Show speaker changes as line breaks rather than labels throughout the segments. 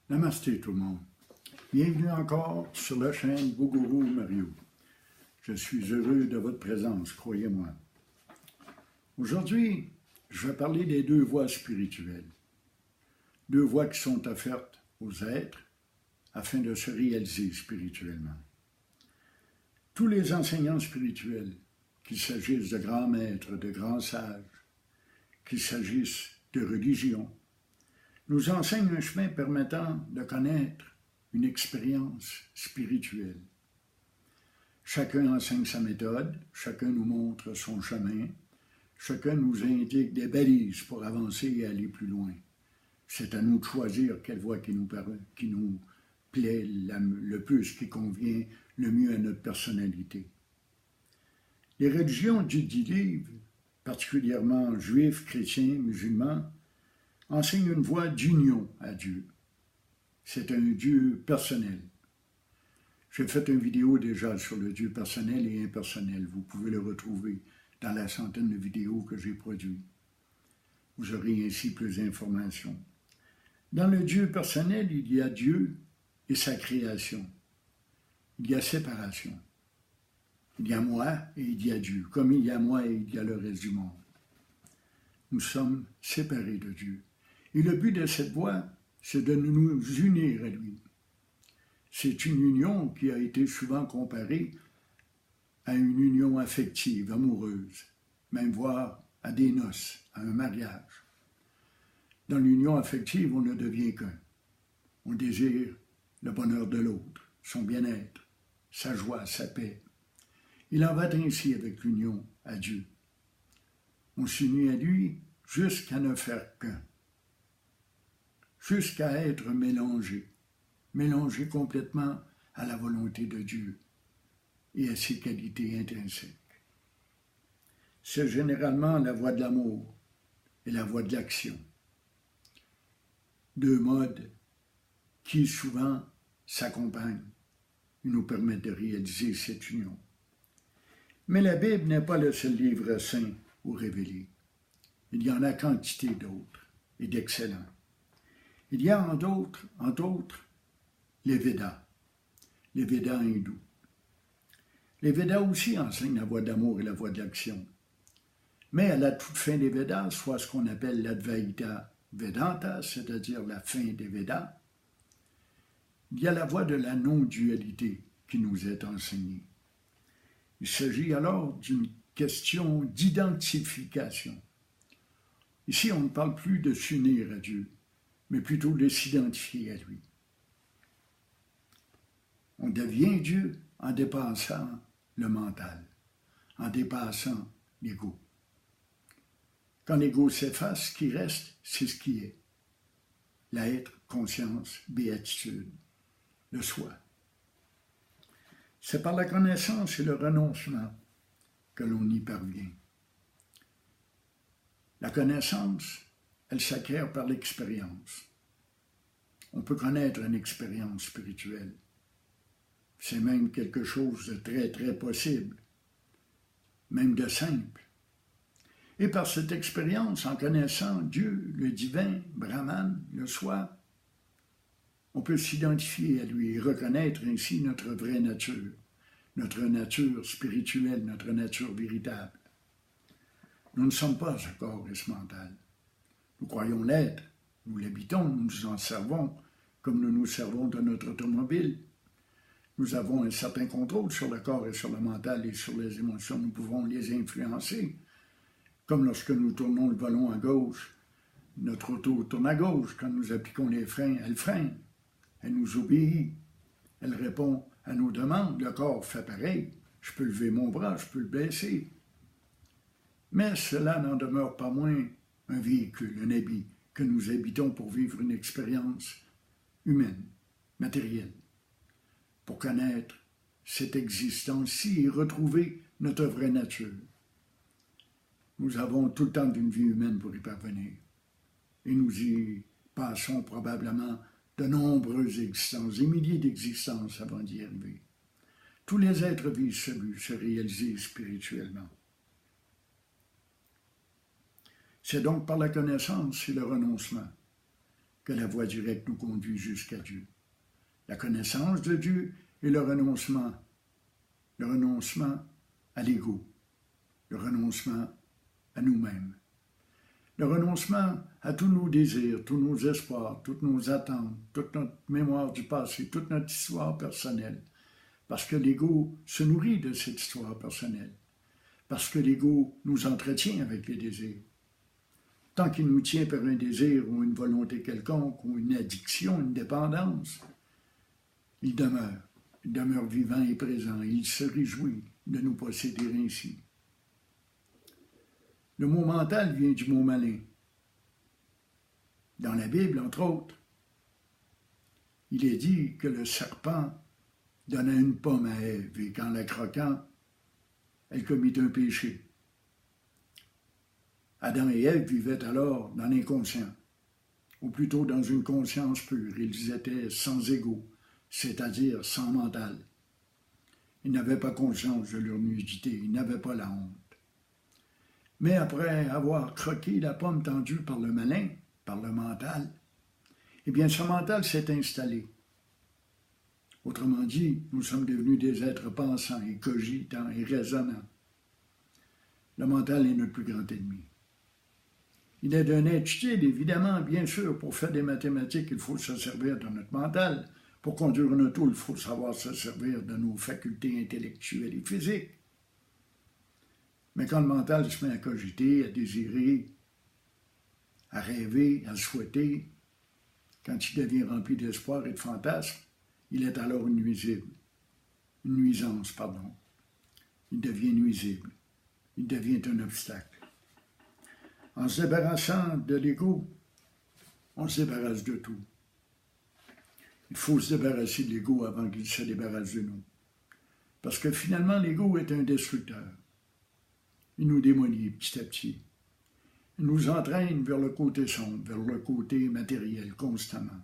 Namasté tout le monde. Bienvenue encore sur la chaîne Bougourou Mario. Je suis heureux de votre présence, croyez-moi. Aujourd'hui, je vais parler des deux voies spirituelles. Deux voies qui sont offertes aux êtres afin de se réaliser spirituellement. Tous les enseignants spirituels, qu'il s'agisse de grands maîtres, de grands sages, qu'il s'agisse de religion, nous enseignent un chemin permettant de connaître une expérience spirituelle. Chacun enseigne sa méthode, chacun nous montre son chemin, chacun nous indique des balises pour avancer et aller plus loin. C'est à nous de choisir quelle voie qui nous plaît le plus, qui convient le mieux à notre personnalité. Les religions dites livres, particulièrement juifs, chrétiens, musulmans, enseignent une voie d'union à Dieu. C'est un Dieu personnel. J'ai fait une vidéo déjà sur le Dieu personnel et impersonnel. Vous pouvez le retrouver dans la centaine de vidéos que j'ai produites. Vous aurez ainsi plus d'informations. Dans le Dieu personnel, il y a Dieu et sa création. Il y a séparation. Il y a moi et il y a Dieu, comme il y a moi et il y a le reste du monde. Nous sommes séparés de Dieu. Et le but de cette voie, c'est de nous unir à lui. C'est une union qui a été souvent comparée à une union affective, amoureuse, même voire à des noces, à un mariage. Dans l'union affective, on ne devient qu'un. On désire le bonheur de l'autre, son bien-être, sa joie, sa paix. Il en va ainsi avec l'union à Dieu. On s'unit à lui jusqu'à ne faire qu'un, jusqu'à être mélangé complètement à la volonté de Dieu et à ses qualités intrinsèques. C'est généralement la voie de l'amour et la voie de l'action. Deux modes qui souvent s'accompagnent et nous permettent de réaliser cette union. Mais la Bible n'est pas le seul livre saint ou révélé. Il y en a quantité d'autres et d'excellents. Il y a entre autres, les Védas hindous. Les Védas aussi enseignent la voie d'amour et la voie de l'action. Mais à la toute fin des Védas, soit ce qu'on appelle l'Advaita Vedanta, c'est-à-dire la fin des Védas, il y a la voie de la non-dualité qui nous est enseignée. Il s'agit alors d'une question d'identification. Ici, on ne parle plus de s'unir à Dieu, mais plutôt de s'identifier à lui. On devient Dieu en dépassant le mental, en dépassant l'ego. Quand l'ego s'efface, ce qui reste, c'est ce qui est. L'être, conscience, béatitude, le soi. C'est par la connaissance et le renoncement que l'on y parvient. La connaissance, elle s'acquiert par l'expérience. On peut connaître une expérience spirituelle. C'est même quelque chose de très, très possible, même de simple. Et par cette expérience, en connaissant Dieu, le divin, Brahman, le soi, on peut s'identifier à lui et reconnaître ainsi notre vraie nature, notre nature spirituelle, notre nature véritable. Nous ne sommes pas ce corps et ce mental. Nous croyons l'être, nous l'habitons, nous nous en servons comme nous nous servons de notre automobile. Nous avons un certain contrôle sur le corps et sur le mental et sur les émotions. Nous pouvons les influencer. Comme lorsque nous tournons le volant à gauche, notre auto tourne à gauche. Quand nous appliquons les freins, elle freine. Elle nous obéit. Elle répond à nos demandes. Le corps fait pareil. Je peux lever mon bras, je peux le baisser. Mais cela n'en demeure pas moins un véhicule, un habit que nous habitons pour vivre une expérience humaine, matérielle, pour connaître cette existence-ci et retrouver notre vraie nature. Nous avons tout le temps d'une vie humaine pour y parvenir. Et nous y passons probablement de nombreuses existences, des milliers d'existences avant d'y arriver. Tous les êtres visent ce but, se réaliser spirituellement. C'est donc par la connaissance et le renoncement que la voie directe nous conduit jusqu'à Dieu. La connaissance de Dieu et le renoncement à l'ego, le renoncement à nous-mêmes, le renoncement à tous nos désirs, tous nos espoirs, toutes nos attentes, toute notre mémoire du passé, toute notre histoire personnelle, parce que l'ego se nourrit de cette histoire personnelle, parce que l'ego nous entretient avec les désirs. Tant qu'il nous tient par un désir ou une volonté quelconque ou une addiction, une dépendance, il demeure vivant et présent, et il se réjouit de nous posséder ainsi. Le mot mental vient du mot malin. Dans la Bible, entre autres, il est dit que le serpent donna une pomme à Ève, et qu'en la croquant, elle commit un péché. Adam et Ève vivaient alors dans l'inconscient, ou plutôt dans une conscience pure. Ils étaient sans ego, c'est-à-dire sans mental. Ils n'avaient pas conscience de leur nudité, ils n'avaient pas la honte. Mais après avoir croqué la pomme tendue par le malin, par le mental, eh bien ce mental s'est installé. Autrement dit, nous sommes devenus des êtres pensants et cogitants et raisonnants. Le mental est notre plus grand ennemi. Il est d'un être utile, évidemment, bien sûr, pour faire des mathématiques, il faut se servir de notre mental. Pour conduire une auto, il faut savoir se servir de nos facultés intellectuelles et physiques. Mais quand le mental se met à cogiter, à désirer, à rêver, à souhaiter, quand il devient rempli d'espoir et de fantasmes, il est alors une nuisance. Il devient nuisible. Il devient un obstacle. En se débarrassant de l'ego, on se débarrasse de tout. Il faut se débarrasser de l'ego avant qu'il se débarrasse de nous. Parce que finalement, l'ego est un destructeur. Il nous démolit petit à petit. Il nous entraîne vers le côté sombre, vers le côté matériel constamment.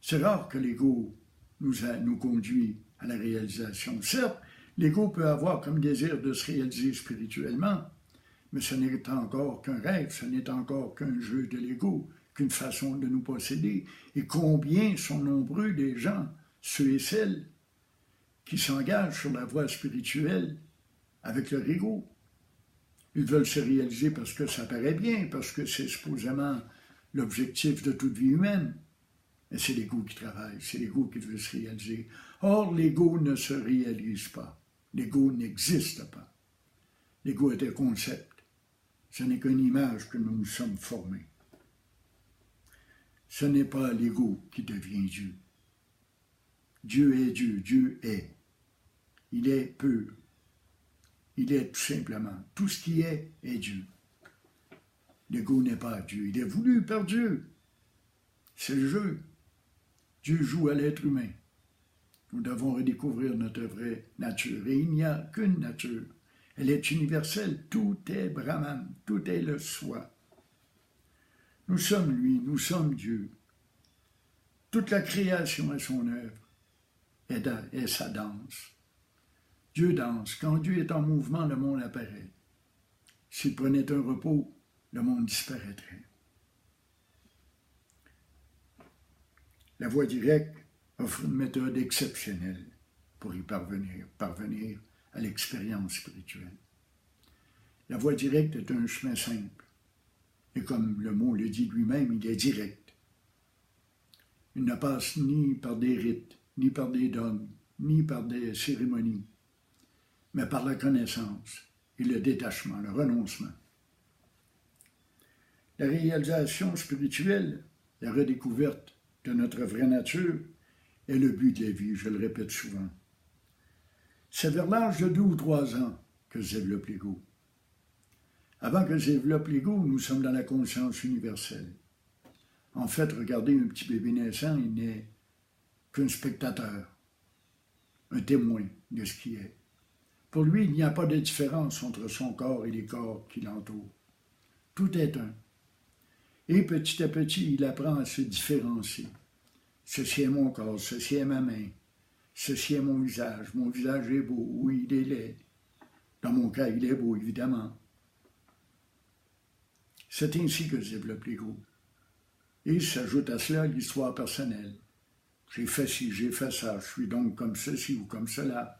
C'est rare que l'ego nous conduit à la réalisation. Certes, l'ego peut avoir comme désir de se réaliser spirituellement, mais ce n'est encore qu'un rêve, ce n'est encore qu'un jeu de l'ego, qu'une façon de nous posséder. Et combien sont nombreux les gens, ceux et celles, qui s'engagent sur la voie spirituelle avec leur ego. Ils veulent se réaliser parce que ça paraît bien, parce que c'est supposément l'objectif de toute vie humaine. Mais c'est l'ego qui travaille, c'est l'ego qui veut se réaliser. Or, l'ego ne se réalise pas. L'ego n'existe pas. L'ego est un concept. Ce n'est qu'une image que nous nous sommes formés. Ce n'est pas l'ego qui devient Dieu. Dieu est Dieu, Dieu est. Il est pur. Il est tout simplement. Tout ce qui est Dieu. L'ego n'est pas Dieu. Il est voulu par Dieu. C'est le jeu. Dieu joue à l'être humain. Nous devons redécouvrir notre vraie nature. Et il n'y a qu'une nature. Elle est universelle. Tout est Brahman. Tout est le soi. Nous sommes lui. Nous sommes Dieu. Toute la création est son œuvre. Est sa danse. Dieu danse. Quand Dieu est en mouvement, le monde apparaît. S'il prenait un repos, le monde disparaîtrait. La voie directe offre une méthode exceptionnelle pour y parvenir à l'expérience spirituelle. La voie directe est un chemin simple. Et comme le mot le dit lui-même, il est direct. Il ne passe ni par des rites, ni par des dogmes, ni par des cérémonies, mais par la connaissance et le détachement, le renoncement. La réalisation spirituelle, la redécouverte de notre vraie nature est le but de la vie, je le répète souvent. C'est vers l'âge de 2 ou 3 ans que se développe l'ego. Avant que se développe l'ego, nous sommes dans la conscience universelle. En fait, regardez un petit bébé naissant, il n'est qu'un spectateur, un témoin de ce qui est. Pour lui, il n'y a pas de différence entre son corps et les corps qui l'entourent. Tout est un. Et petit à petit, il apprend à se différencier. Ceci est mon corps, ceci est ma main, ceci est mon visage est beau, oui, il est laid. Dans mon cas, il est beau, évidemment. C'est ainsi que se développe l'ego. Et s'ajoute à cela l'histoire personnelle. J'ai fait ci, j'ai fait ça, je suis donc comme ceci ou comme cela.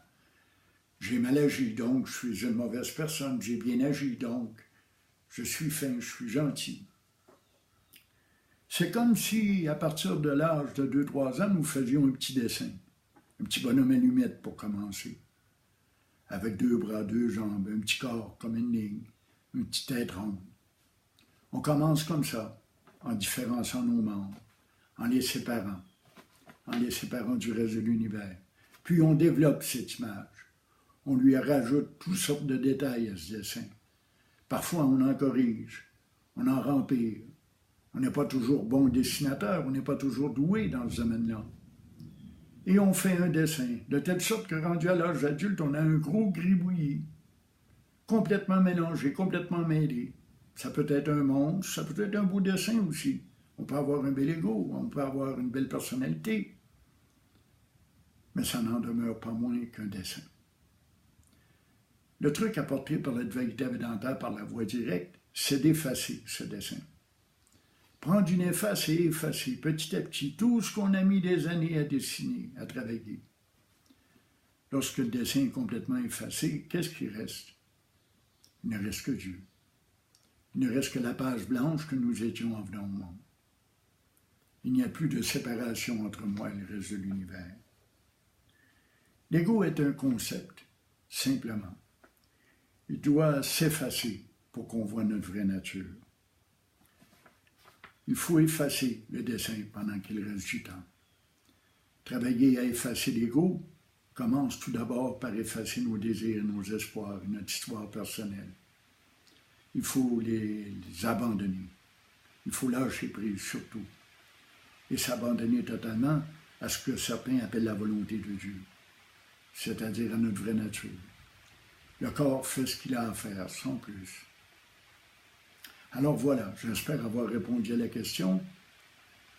J'ai mal agi, donc je suis une mauvaise personne. J'ai bien agi, donc je suis fin, je suis gentil. C'est comme si, à partir de l'âge de 2-3 ans, nous faisions un petit dessin. Un petit bonhomme allumette pour commencer. Avec 2 bras, 2 jambes, un petit corps comme une ligne, une petite tête ronde. On commence comme ça, en différenciant nos membres, en les séparant du reste de l'univers. Puis on développe cette image. On lui rajoute toutes sortes de détails à ce dessin. Parfois, on en corrige, on en rempire. On n'est pas toujours bon dessinateur, on n'est pas toujours doué dans ce domaine-là. Et on fait un dessin, de telle sorte que rendu à l'âge adulte, on a un gros gribouillis, complètement mélangé, complètement mêlé. Ça peut être un monstre, ça peut être un beau dessin aussi. On peut avoir un bel ego, on peut avoir une belle personnalité. Mais ça n'en demeure pas moins qu'un dessin. Le truc apporté par l'Advaita Vedanta par la voie directe, c'est d'effacer ce dessin. Prendre une efface et effacer petit à petit tout ce qu'on a mis des années à dessiner, à travailler. Lorsque le dessin est complètement effacé, qu'est-ce qui reste? Il ne reste que Dieu. Il ne reste que la page blanche que nous étions en venant au monde. Il n'y a plus de séparation entre moi et le reste de l'univers. L'ego est un concept, simplement. Il doit s'effacer pour qu'on voit notre vraie nature. Il faut effacer le dessin pendant qu'il reste du temps. Travailler à effacer l'ego commence tout d'abord par effacer nos désirs, nos espoirs, notre histoire personnelle. Il faut les abandonner. Il faut lâcher prise surtout. Et s'abandonner totalement à ce que certains appellent la volonté de Dieu, c'est-à-dire à notre vraie nature. Le corps fait ce qu'il a à faire, sans plus. Alors voilà, j'espère avoir répondu à la question.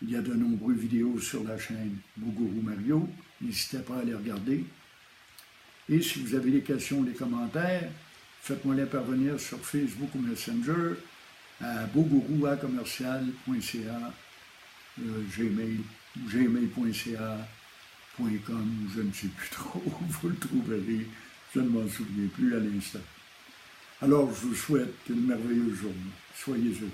Il y a de nombreuses vidéos sur la chaîne Bougourou Mario. N'hésitez pas à les regarder. Et si vous avez des questions ou des commentaires, faites-moi les parvenir sur Facebook ou Messenger à bougourou@commercial.ca, gmail.ca.com, je ne sais plus trop, vous le trouverez, je ne m'en souviens plus à l'instant. Alors, je vous souhaite une merveilleuse journée. Soyez heureux.